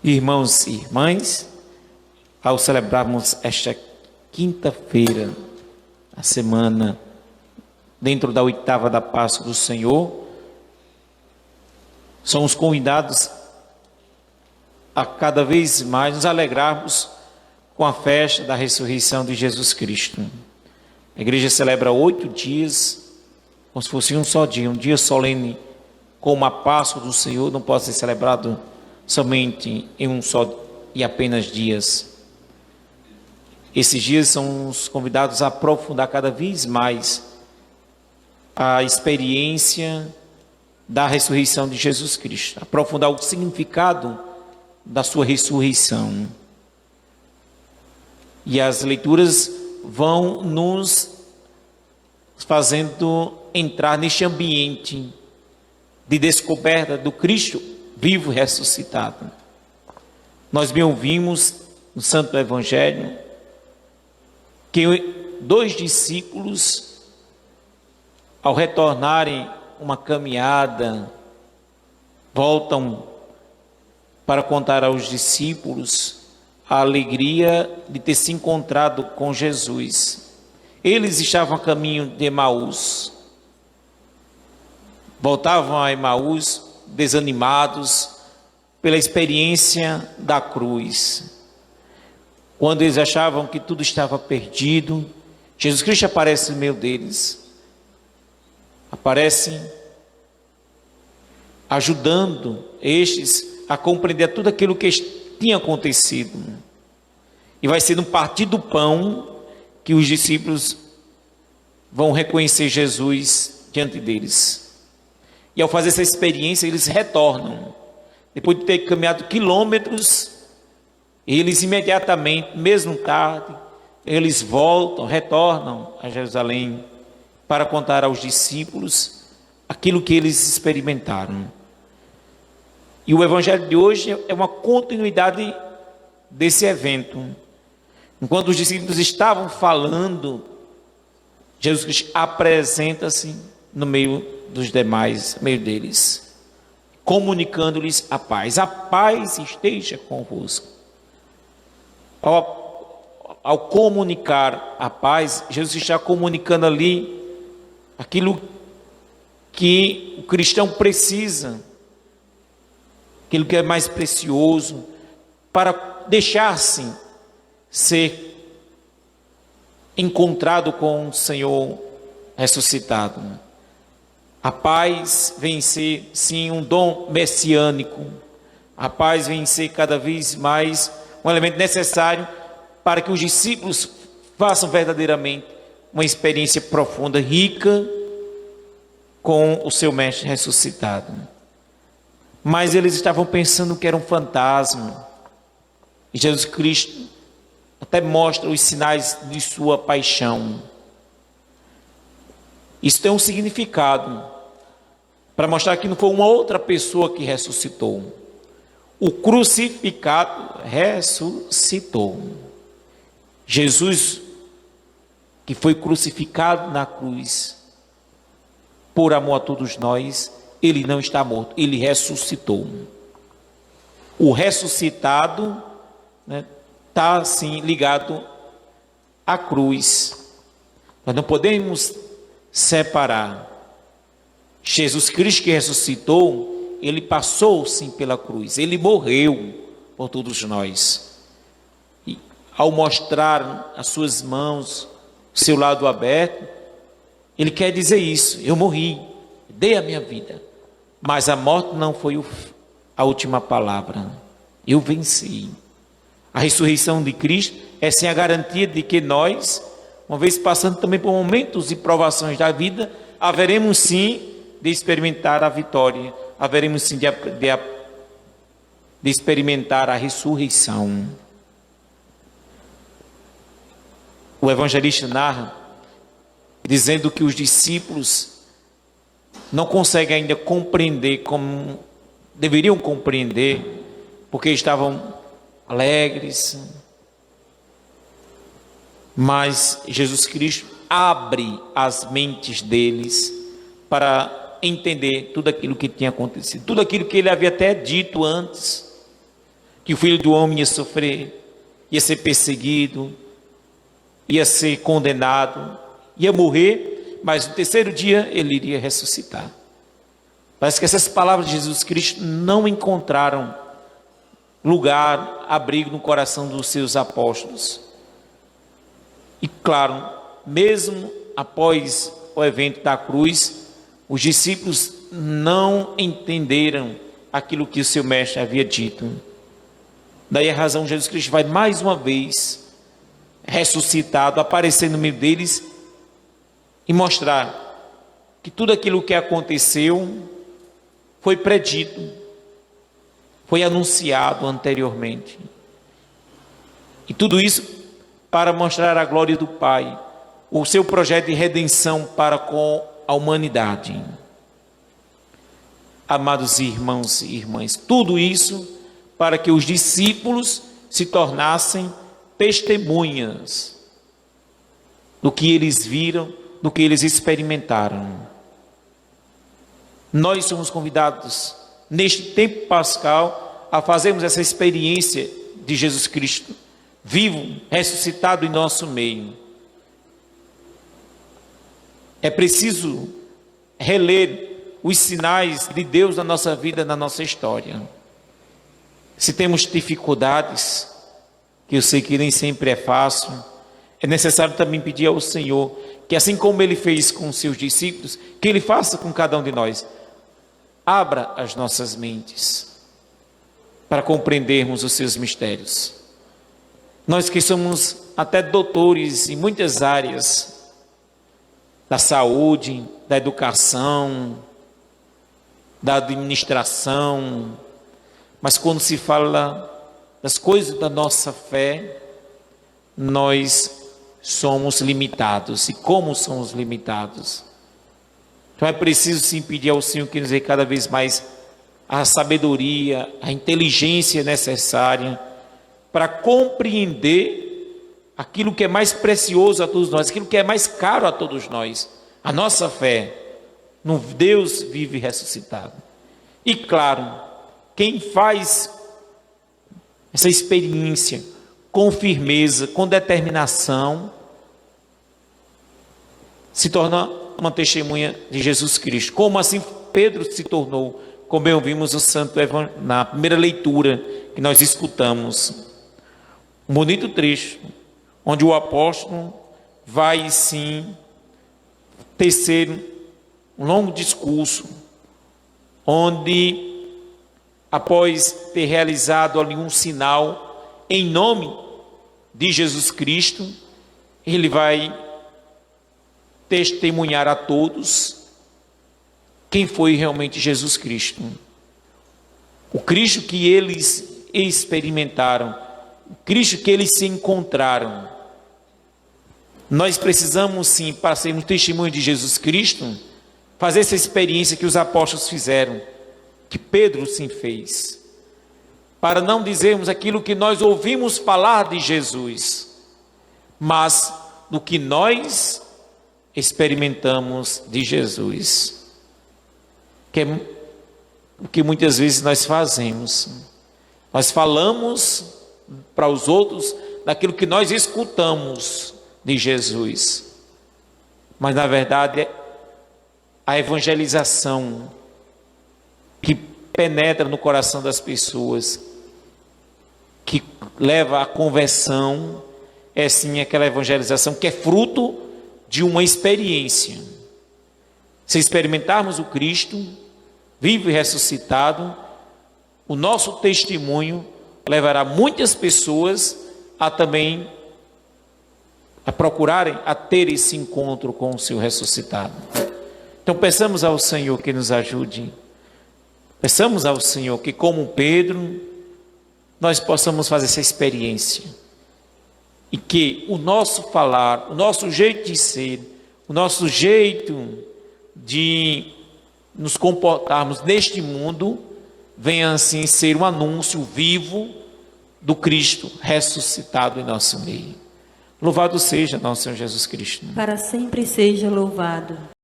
Irmãos e irmãs, ao celebrarmos esta quinta-feira, a semana dentro da oitava da Páscoa do Senhor, somos convidados a cada vez mais nos alegrarmos com a festa da ressurreição de Jesus Cristo. A igreja celebra 8 dias, como se fosse um só dia, um dia solene, como a Páscoa do Senhor não pode ser celebrado somente em um só e apenas dias. Esses dias são os convidados a aprofundar cada vez mais a experiência da ressurreição de Jesus Cristo, aprofundar o significado da sua ressurreição. E as leituras vão nos fazendo entrar neste ambiente de descoberta do Cristo vivo e ressuscitado. Nós bem ouvimos no Santo Evangelho que 2 discípulos, ao retornarem uma caminhada, voltam para contar aos discípulos a alegria de ter se encontrado com Jesus. Eles estavam a caminho de Emaús, voltavam a Emaús desanimados pela experiência da cruz. Quando eles achavam que tudo estava perdido, Jesus Cristo aparece no meio deles, aparece ajudando estes a compreender tudo aquilo que tinha acontecido. E vai ser no partir do pão que os discípulos vão reconhecer Jesus diante deles. E ao fazer essa experiência, eles retornam. Depois de ter caminhado quilômetros, eles imediatamente, mesmo tarde, eles voltam, retornam a Jerusalém para contar aos discípulos aquilo que eles experimentaram. E o Evangelho de hoje é uma continuidade desse evento. Enquanto os discípulos estavam falando, Jesus Cristo apresenta-se no meio dos demais, no meio deles, comunicando-lhes a paz. A paz esteja convosco. Ao comunicar a paz, Jesus está comunicando ali aquilo que o cristão precisa, aquilo que é mais precioso, para deixar-se ser encontrado com o Senhor ressuscitado. A paz vem ser, sim, um dom messiânico. A paz vem ser cada vez mais um elemento necessário para que os discípulos façam verdadeiramente uma experiência profunda, rica, com o seu mestre ressuscitado. Mas eles estavam pensando que era um fantasma. E Jesus Cristo até mostra os sinais de sua paixão. Isso tem um significado para mostrar que não foi uma outra pessoa que ressuscitou. O crucificado ressuscitou. Jesus, que foi crucificado na cruz, por amor a todos nós, ele não está morto, ele ressuscitou. O ressuscitado está assim ligado à cruz. Nós não podemos separar. Jesus Cristo que ressuscitou, ele passou sim pela cruz, ele morreu por todos nós. E ao mostrar as suas mãos, o seu lado aberto, ele quer dizer isso: eu morri, dei a minha vida, mas a morte não foi a última palavra, eu venci. A ressurreição de Cristo é sim a garantia de que nós, uma vez passando também por momentos e provações da vida, haveremos sim de experimentar a vitória, haveremos sim de experimentar a ressurreição. O evangelista narra dizendo que os discípulos não conseguem ainda compreender como deveriam compreender, porque estavam alegres, mas Jesus Cristo abre as mentes deles para entender tudo aquilo que tinha acontecido, tudo aquilo que ele havia até dito antes, que o Filho do Homem ia sofrer, ia ser perseguido, ia ser condenado, ia morrer, mas no terceiro dia ele iria ressuscitar. Parece que essas palavras de Jesus Cristo não encontraram lugar, abrigo no coração dos seus apóstolos. E claro, mesmo após o evento da cruz, os discípulos não entenderam aquilo que o seu mestre havia dito. Daí a razão, Jesus Cristo vai mais uma vez ressuscitado, aparecer no meio deles e mostrar que tudo aquilo que aconteceu foi predito, foi anunciado anteriormente. E tudo isso para mostrar a glória do Pai, o seu projeto de redenção para com a humanidade. Amados irmãos e irmãs, tudo isso para que os discípulos se tornassem testemunhas do que eles viram, do que eles experimentaram. Nós somos convidados, neste tempo pascal, a fazermos essa experiência de Jesus Cristo, vivo, ressuscitado em nosso meio. É preciso reler os sinais de Deus na nossa vida, na nossa história. Se temos dificuldades, que eu sei que nem sempre é fácil, é necessário também pedir ao Senhor que, assim como Ele fez com os seus discípulos, que Ele faça com cada um de nós. Abra as nossas mentes para compreendermos os seus mistérios. Nós que somos até doutores em muitas áreas da saúde, da educação, da administração, mas quando se fala das coisas da nossa fé, nós somos limitados. E como somos limitados? Então é preciso sim pedir ao Senhor que nos dê cada vez mais a sabedoria, a inteligência necessária para compreender aquilo que é mais precioso a todos nós, aquilo que é mais caro a todos nós, a nossa fé no Deus vivo e ressuscitado. E claro, quem faz essa experiência com firmeza, com determinação, se torna uma testemunha de Jesus Cristo. Como assim Pedro se tornou, como bem ouvimos o santo na primeira leitura que nós escutamos. Um bonito trecho, onde o apóstolo vai sim tecer um longo discurso, onde após ter realizado ali um sinal em nome de Jesus Cristo, ele vai testemunhar a todos quem foi realmente Jesus Cristo. O Cristo que eles experimentaram, o Cristo que eles se encontraram. Nós precisamos sim, para sermos testemunho de Jesus Cristo, fazer essa experiência que os apóstolos fizeram, que Pedro sim fez, para não dizermos aquilo que nós ouvimos falar de Jesus, mas do que nós experimentamos de Jesus, que é o que muitas vezes nós fazemos. Nós falamos para os outros daquilo que nós escutamos de Jesus, mas na verdade a evangelização que penetra no coração das pessoas, que leva à conversão, é sim aquela evangelização que é fruto de uma experiência. Se experimentarmos o Cristo vivo e ressuscitado, o nosso testemunho levará muitas pessoas a também a procurarem, a ter esse encontro com o seu ressuscitado. Então peçamos ao Senhor que nos ajude. Peçamos ao Senhor que, como Pedro, nós possamos fazer essa experiência. E que o nosso falar, o nosso jeito de ser, o nosso jeito de nos comportarmos neste mundo, venha assim ser um anúncio vivo do Cristo ressuscitado em nosso meio. Louvado seja nosso Senhor Jesus Cristo. Para sempre seja louvado.